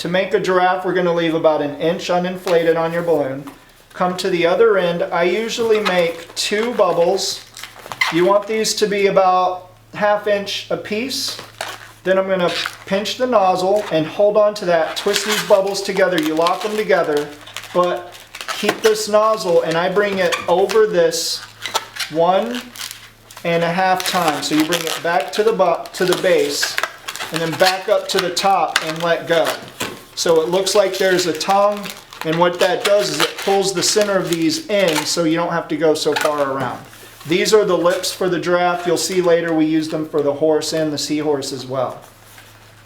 To make a giraffe, we're going to leave about 1 inch uninflated on your balloon. Come to the other end. I usually make 2 bubbles. You want these to be about 1/2 inch a piece. Then I'm going to pinch the nozzle and hold on to that. Twist these bubbles together. You lock them together, but keep this nozzle, and I bring it over this 1.5 times. So you bring it back to the base, and then back up to the top and let go. So it looks like there's a tongue, and what that does is it pulls the center of these in so you don't have to go so far around. These are the lips for the giraffe. You'll see later we use them for the horse and the seahorse as well.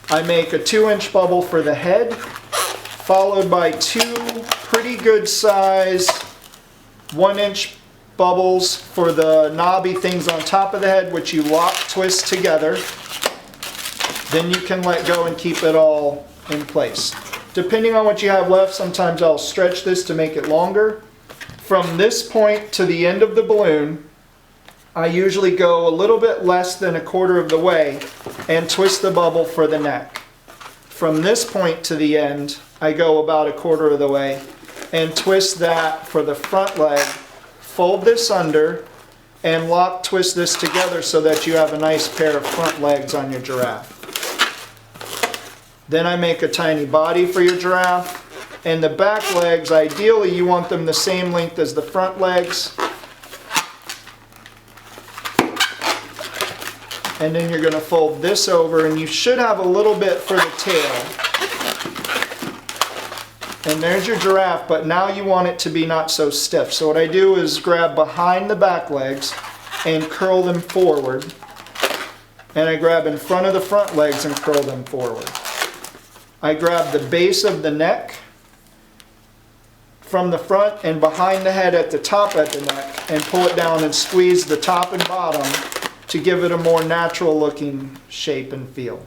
I make a 2-inch bubble for the head, followed by 2 pretty good size 1-inch bubbles for the knobby things on top of the head, which you lock, twist together. Then you can let go and keep it all in place. Depending on what you have left, sometimes I'll stretch this to make it longer. From this point to the end of the balloon, I usually go a little bit less than 1/4 of the way and twist the bubble for the neck. From this point to the end, I go about 1/4 of the way and twist that for the front leg. Fold this under and lock, twist this together so that you have a nice pair of front legs on your giraffe. Then I make a tiny body for your giraffe. And the back legs, ideally you want them the same length as the front legs. And then you're going to fold this over, and you should have a little bit for the tail. And there's your giraffe, but now you want it to be not so stiff. So what I do is grab behind the back legs and curl them forward. And I grab in front of the front legs and curl them forward. I grab the base of the neck from the front and behind the head at the top of the neck and pull it down and squeeze the top and bottom to give it a more natural looking shape and feel.